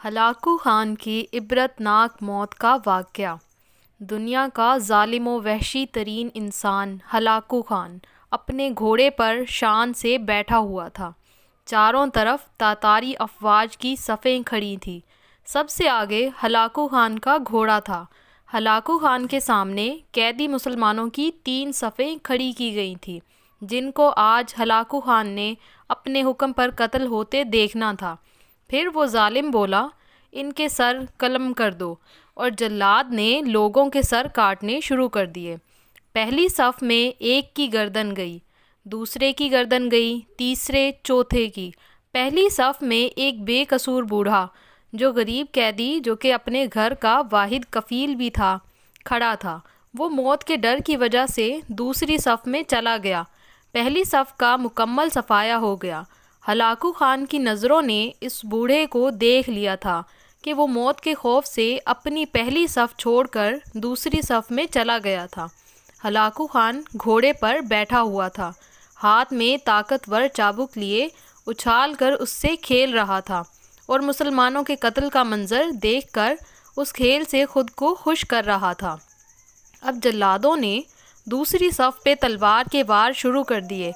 Hulagu Khan کی عبرتناک موت کا واقعہ۔ دنیا کا ظالم و وحشی ترین انسان ہلاکو خان اپنے گھوڑے پر شان سے بیٹھا ہوا تھا۔ چاروں طرف تاتاری افواج کی صفیں کھڑی تھیں۔ سب سے آگے ہلاکو خان کا گھوڑا تھا۔ ہلاکو خان کے سامنے قیدی مسلمانوں کی 3 صفیں کھڑی کی گئی تھیں، جن کو آج ہلاکو خان نے اپنے حکم پر قتل ہوتے دیکھنا تھا۔ پھر وہ ظالم بولا، ان کے سر قلم کر دو، اور جلاد نے لوگوں کے سر کاٹنے شروع کر دیے۔ پہلی صف میں ایک کی گردن گئی، دوسرے کی گردن گئی، تیسرے چوتھے کی۔ پہلی صف میں ایک بے قصور بوڑھا، جو غریب قیدی جو کہ اپنے گھر کا واحد کفیل بھی تھا، کھڑا تھا۔ وہ موت کے ڈر کی وجہ سے دوسری صف میں چلا گیا۔ پہلی صف کا مکمل صفایا ہو گیا۔ ہلاکو خان کی نظروں نے اس بوڑھے کو دیکھ لیا تھا کہ وہ موت کے خوف سے اپنی پہلی صف چھوڑ کر دوسری صف میں چلا گیا تھا۔ ہلاکو خان گھوڑے پر بیٹھا ہوا تھا، ہاتھ میں طاقتور چابک لیے اچھال کر اس سے کھیل رہا تھا، اور مسلمانوں کے قتل کا منظر دیکھ کر اس کھیل سے خود کو خوش کر رہا تھا۔ اب جلادوں نے دوسری صف پہ تلوار کے وار شروع کر دیے۔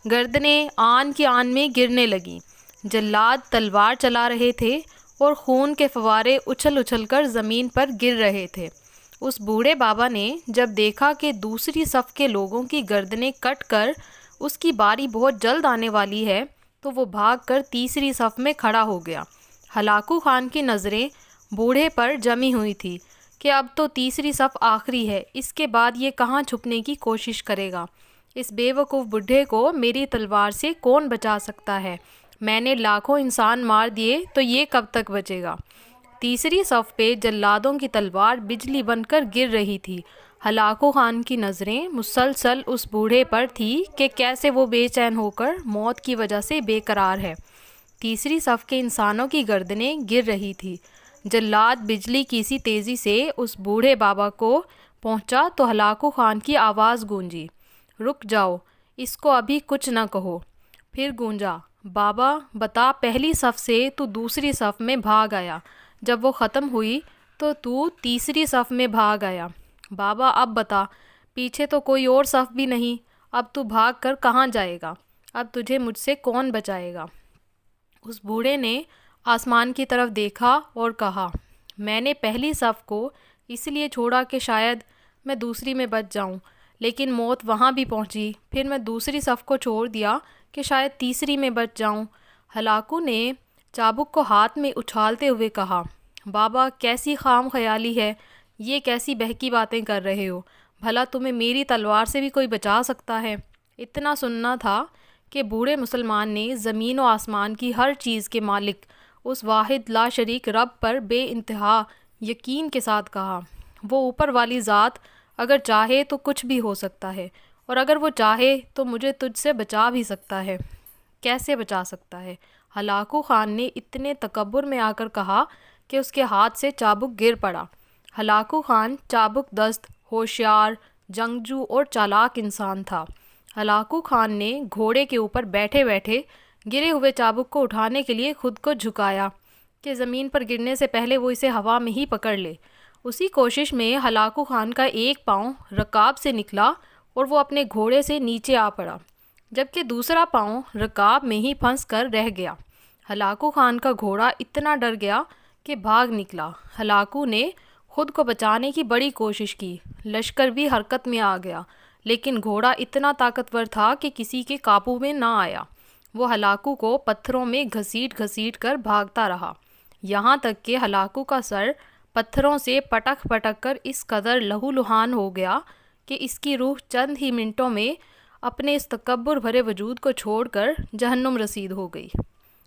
گردنیں آن کی آن میں گرنے لگیں۔ جلاد تلوار چلا رہے تھے اور خون کے فوارے اچھل اچھل کر زمین پر گر رہے تھے۔ اس بوڑھے بابا نے جب دیکھا کہ دوسری صف کے لوگوں کی گردنیں کٹ کر اس کی باری بہت جلد آنے والی ہے، تو وہ بھاگ کر تیسری صف میں کھڑا ہو گیا۔ ہلاکو خان کی نظریں بوڑھے پر جمی ہوئی تھی کہ اب تو تیسری صف آخری ہے، اس کے بعد یہ کہاں چھپنے کی کوشش کرے گا؟ اس بے وقوف بڈھے کو میری تلوار سے کون بچا سکتا ہے؟ میں نے لاکھوں انسان مار دیے تو یہ کب تک بچے گا؟ تیسری صف پہ جلادوں کی تلوار بجلی بن کر گر رہی تھی۔ ہلاکو خان کی نظریں مسلسل اس بوڑھے پر تھی کہ کیسے وہ بے چین ہو کر موت کی وجہ سے بے قرار ہے۔ تیسری صف کے انسانوں کی گردنیں گر رہی تھی۔ جلاد بجلی کی سی تیزی سے اس بوڑھے بابا کو پہنچا تو ہلاکو خان کی آواز گونجی، رک جاؤ، اس کو ابھی کچھ نہ کہو۔ پھر گونجا، بابا بتا، پہلی صف سے تو دوسری صف میں بھاگ آیا، جب وہ ختم ہوئی تو تیسری صف میں بھاگ آیا۔ بابا اب بتا، پیچھے تو کوئی اور صف بھی نہیں، اب تو بھاگ کر کہاں جائے گا؟ اب تجھے مجھ سے کون بچائے گا؟ اس بوڑھے نے آسمان کی طرف دیکھا اور کہا، میں نے پہلی صف کو اس لیے چھوڑا کہ شاید میں دوسری میں بچ جاؤں، لیکن موت وہاں بھی پہنچی۔ پھر میں دوسری صف کو چھوڑ دیا کہ شاید تیسری میں بچ جاؤں۔ ہلاکو نے چابک کو ہاتھ میں اچھالتے ہوئے کہا، بابا کیسی خام خیالی ہے، یہ کیسی بہکی باتیں کر رہے ہو؟ بھلا تمہیں میری تلوار سے بھی کوئی بچا سکتا ہے؟ اتنا سننا تھا کہ بوڑھے مسلمان نے زمین و آسمان کی ہر چیز کے مالک اس واحد لا شریک رب پر بے انتہا یقین کے ساتھ کہا، وہ اوپر والی ذات اگر چاہے تو کچھ بھی ہو سکتا ہے، اور اگر وہ چاہے تو مجھے تجھ سے بچا بھی سکتا ہے۔ کیسے بچا سکتا ہے؟ ہلاکو خان نے اتنے تکبر میں آ کر کہا کہ اس کے ہاتھ سے چابک گر پڑا۔ ہلاکو خان چابک دست، ہوشیار، جنگجو اور چالاک انسان تھا۔ ہلاکو خان نے گھوڑے کے اوپر بیٹھے بیٹھے گرے ہوئے چابک کو اٹھانے کے لیے خود کو جھکایا کہ زمین پر گرنے سے پہلے وہ اسے ہوا میں ہی پکڑ لے۔ اسی کوشش میں ہلاکو خان کا ایک پاؤں رکاب سے نکلا اور وہ اپنے گھوڑے سے نیچے آ پڑا، جبکہ دوسرا پاؤں رکاب میں ہی پھنس کر رہ گیا۔ ہلاکو خان کا گھوڑا اتنا ڈر گیا کہ بھاگ نکلا۔ ہلاکو نے خود کو بچانے کی بڑی کوشش کی، لشکر بھی حرکت میں آ گیا، لیکن گھوڑا اتنا طاقتور تھا کہ کسی کے قابو میں نہ آیا۔ وہ ہلاکو کو پتھروں میں گھسیٹ گھسیٹ کر بھاگتا رہا، یہاں تک کہ ہلاکو کا سر پتھروں سے پٹک پٹک کر اس قدر لہو لہان ہو گیا کہ اس کی روح چند ہی منٹوں میں اپنے اس تکبر بھرے وجود کو چھوڑ کر جہنم رسید ہو گئی۔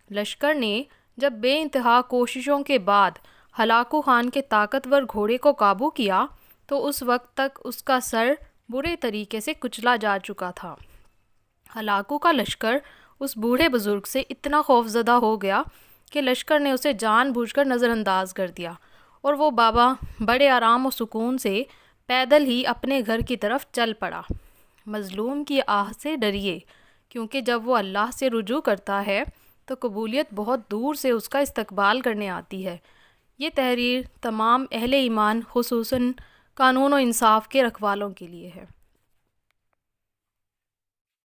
لشکر نے جب بے انتہا کوششوں کے بعد ہلاکو خان کے طاقتور گھوڑے کو قابو کیا تو اس وقت تک اس کا سر برے طریقے سے کچلا جا چکا تھا۔ ہلاکو کا لشکر اس بوڑھے بزرگ سے اتنا خوف زدہ ہو گیا کہ لشکر نے اسے جان بوجھ کر نظر انداز کر دیا، اور وہ بابا بڑے آرام و سکون سے پیدل ہی اپنے گھر کی طرف چل پڑا۔ مظلوم کی آہ سے ڈریے، کیونکہ جب وہ اللہ سے رجوع کرتا ہے تو قبولیت بہت دور سے اس کا استقبال کرنے آتی ہے۔ یہ تحریر تمام اہل ایمان خصوصاً قانون و انصاف کے رکھوالوں کے لیے ہے۔